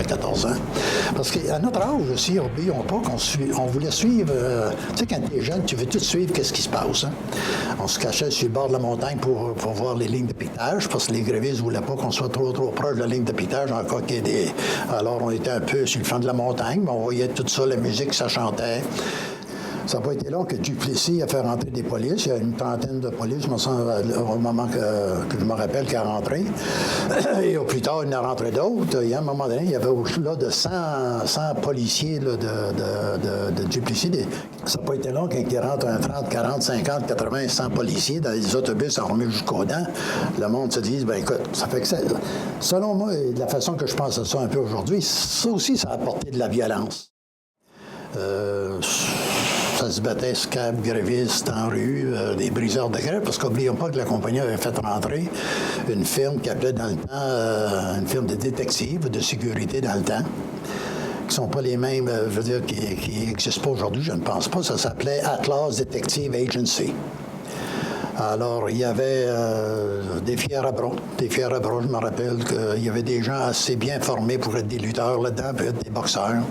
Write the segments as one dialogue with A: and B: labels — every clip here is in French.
A: 14 ans. Parce qu'à notre âge aussi, n'oublions pas qu'on voulait suivre... tu sais, quand tu es jeune, tu veux tout suivre qu'est-ce qui se passe. Hein? On se cachait sur le bord de la montagne pour voir les lignes de piquetage, parce que les grévistes ne voulaient pas qu'on soit trop proche de la ligne de piquetage, encore qu'il y ait des... Alors, on était un peu sur le flanc de la montagne, mais on voyait tout ça, la musique, ça chantait. Ça n'a pas été long que Duplessis a fait rentrer des polices. Il y a une trentaine de polices, je me sens, au moment que je me rappelle qu'il a rentré. Et au plus tard, il en a rentré d'autres. Et à un moment donné, il y avait au-delà de 100 policiers là, de Duplessis. Ça n'a pas été long quand il rentre un 30, 40, 50, 80, 100 policiers dans les autobus armés jusqu'aux dents. Le monde se dit, ben écoute, ça fait que ça... Selon moi, de la façon que je pense à ça un peu aujourd'hui, ça aussi, ça a apporté de la violence. Ça se battait scab, grévistes en rue, des briseurs de grève, parce qu'oublions pas que la compagnie avait fait rentrer une firme qui appelait dans le temps une firme de détectives, de sécurité dans le temps, qui sont pas les mêmes, je veux dire, qui n'existent pas aujourd'hui, je ne pense pas. Ça s'appelait Atlas Detective Agency. Alors, il y avait des fiers à bras. Des fiers à bras, je me rappelle qu'il y avait des gens assez bien formés pour être des lutteurs là-dedans, pour être des boxeurs.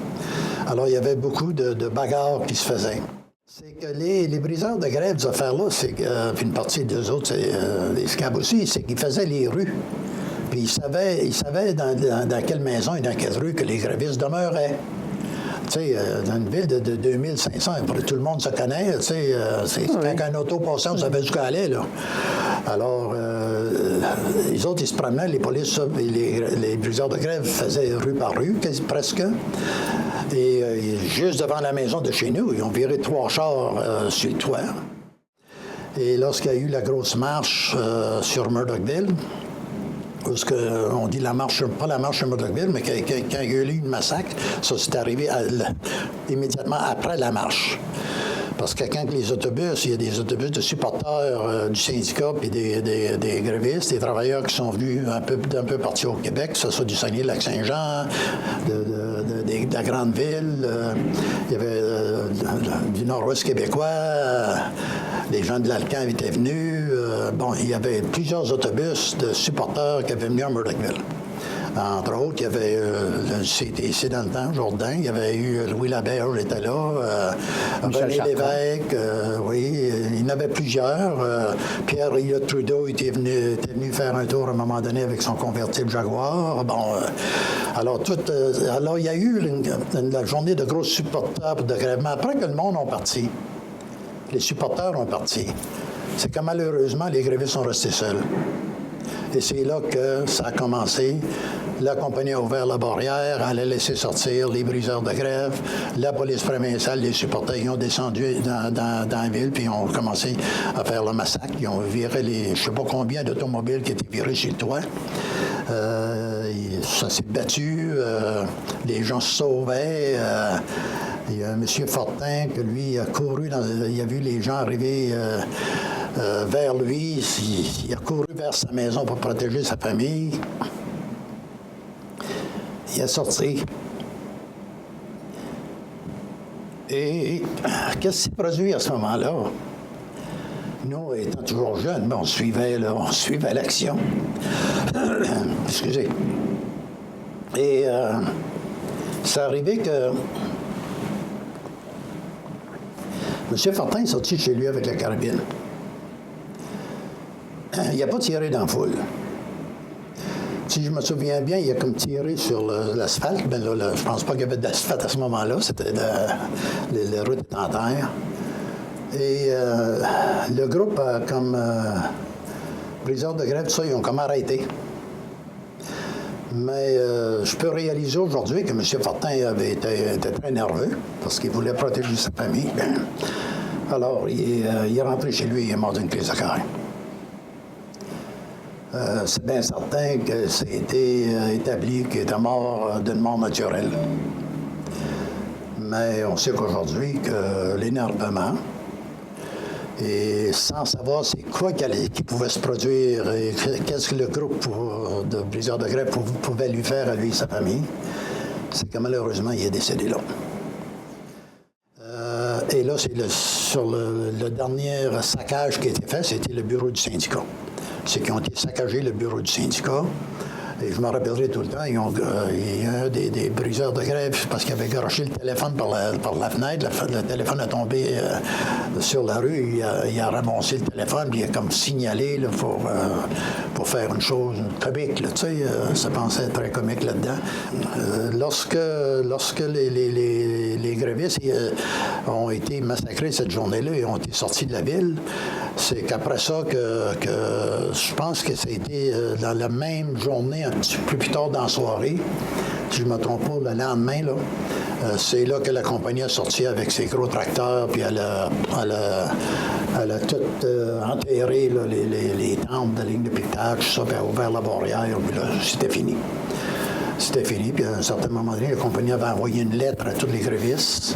A: Alors, il y avait beaucoup de bagarres qui se faisaient. C'est que les briseurs de grève, des affaires-là, c'est que, puis une partie d'eux autres, c'est les scabs aussi, c'est qu'ils faisaient les rues. Puis ils savaient dans quelle maison et dans quelle rue que les grévistes demeuraient. Tu sais, dans une ville de 2500, tout le monde se connaît, tu sais, quand un auto passait, on savait jusqu'à aller, là. Alors, les autres, ils se promenaient, les polices, les briseurs de grève faisaient rue par rue, presque. Et juste devant la maison de chez nous, ils ont viré 3 chars sur le toit. Et lorsqu'il y a eu la grosse marche sur Murdochville, parce qu'on dit la marche, pas la marche sur Murdochville, mais quand il y a eu le massacre, ça s'est arrivé immédiatement après la marche. Parce que quand les autobus, il y a des autobus de supporters du syndicat puis des grévistes, des travailleurs qui sont venus d'un peu partout au Québec, que ce soit du Saguenay-Lac-Saint-Jean, de la grande ville, il y avait du nord-ouest québécois, les gens de l'Alcan étaient venus. Bon, il y avait plusieurs autobus de supporters qui avaient venu à Murdochville. Entre autres, il y avait le CTC dans le temps, Jourdain, il y avait eu Louis Laberge était là, René Lévesque, oui, il y en avait plusieurs. Pierre-Éliott Trudeau était venu faire un tour à un moment donné avec son convertible Jaguar. Bon, alors il y a eu la journée de gros supporters de grève. Mais après que le monde est parti, les supporters ont parti, c'est que malheureusement, les grévistes sont restés seuls. Et c'est là que ça a commencé. La compagnie a ouvert la barrière, elle a laissé sortir les briseurs de grève. La police provinciale, les supporters, ils ont descendu dans la ville, puis ils ont commencé à faire le massacre. Ils ont viré je ne sais pas combien d'automobiles qui étaient virés sur le toit. Ça s'est battu, les gens se sauvaient. Il y a un monsieur Fortin que lui a couru, il a vu les gens arriver vers lui, il a couru vers sa maison pour protéger sa famille. Il est sorti. Et qu'est-ce qui s'est produit à ce moment-là? Nous, étant toujours jeunes, on suivait l'action. Excusez. Et c'est arrivé que M. Fortin est sorti de chez lui avec la carabine. Il n'a pas tiré dans la foule. Si je me souviens bien, il a comme tiré sur l'asphalte. Ben là, je pense pas qu'il y avait d'asphalte à ce moment-là. C'était la route était en terre. Et le groupe, comme briseurs de grève, tout ça, ils ont comme arrêté. Mais je peux réaliser aujourd'hui que M. Fortin était très nerveux parce qu'il voulait protéger sa famille. Alors, il est rentré chez lui et il est mort d'une crise de cœur. C'est bien certain que c'était établi qu'il était mort d'une mort naturelle. Mais on sait qu'aujourd'hui, que l'énervement, et sans savoir c'est quoi qui pouvait se produire et qu'est-ce que le groupe de briseurs de grève pouvait lui faire à lui et sa famille, c'est que malheureusement, il est décédé là. Et là, sur le dernier saccage qui a été fait, c'était le bureau du syndicat. C'est qu'ils ont été saccagés, le bureau du syndicat. Et je me rappellerai tout le temps, il y a un des briseurs de grève, parce qu'il avait garoché le téléphone par la fenêtre. Le téléphone a tombé sur la rue. Il a ramassé le téléphone, puis il a comme signalé là, pour faire une chose comique. Là, ça pensait très comique là-dedans. Lorsque les grévistes ont été massacrés cette journée-là et ont été sortis de la ville, c'est qu'après ça que je pense que ça a été dans la même journée, un petit peu plus tard dans la soirée, si je ne me trompe pas, le lendemain, là, c'est là que la compagnie a sorti avec ses gros tracteurs, puis elle a tout enterré là, les tentes de ligne de piquetage, tout ça, puis elle a ouvert la barrière, puis là, c'était fini. C'était fini, puis à un certain moment donné, la compagnie avait envoyé une lettre à tous les grévistes.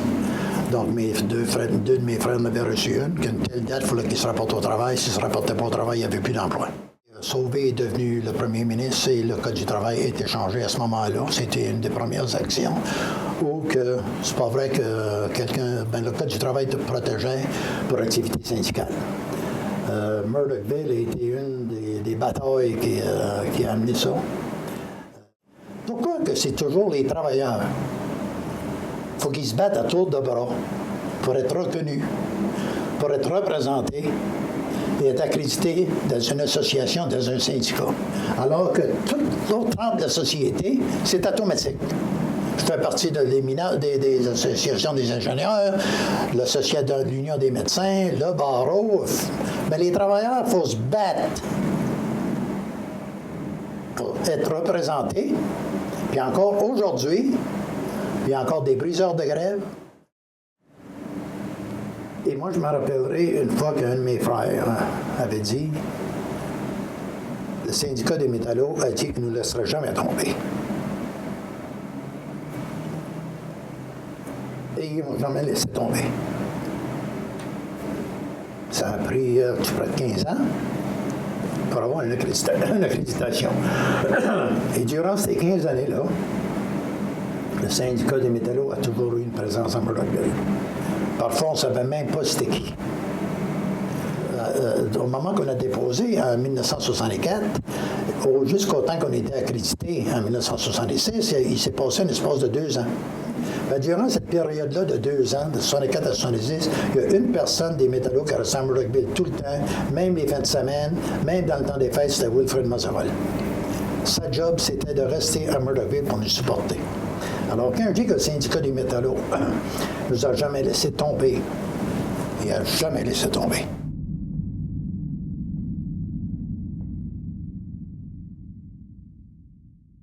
A: Donc, deux de mes frères en avaient reçu une, qu'une telle date, il fallait qu'ils se rapportent au travail. S'ils ne se rapportaient pas au travail, il n'y avait plus d'emploi. Sauvé est devenu le premier ministre et le Code du travail a été changé à ce moment-là. C'était une des premières actions où que c'est pas vrai que le Code du travail te protégeait pour activité syndicale. Murdochville a été une des batailles qui a amené ça. Pourquoi que c'est toujours les travailleurs? Il faut qu'ils se battent à tour de bras pour être reconnus, pour être représentés et être accrédités dans une association, dans un syndicat. Alors que toute l'autre trempe de la société, c'est automatique. Je fais partie de des associations des ingénieurs, l'association de l'Union des médecins, le barreau. Mais les travailleurs, il faut se battre pour être représentés. Puis encore aujourd'hui, il y a encore des briseurs de grève. Et moi, je me rappellerai une fois qu'un de mes frères avait dit, le syndicat des métallos a dit qu'il ne nous laisserait jamais tomber. Et ils ne m'ont jamais laissé tomber. Ça a pris près de 15 ans pour avoir une accréditation. Et durant ces 15 années-là, le syndicat des métallos a toujours eu une présence à Murdochville. Parfois, on ne savait même pas c'était qui. Au moment qu'on a déposé, en 1964, jusqu'au temps qu'on était accrédité, en 1966, il s'est passé un espace de 2 ans. Ben, durant cette période-là de 2 ans, de 64 à 70, il y a une personne des métallos qui a resté à Murdochville tout le temps, même les fins de semaine, même dans le temps des fêtes, c'était Wilfred Mazerolle. Sa job, c'était de rester à Murdochville pour nous supporter. Alors, quand je dis que le syndicat des métallos ne nous a jamais laissé tomber, il n'a jamais laissé tomber.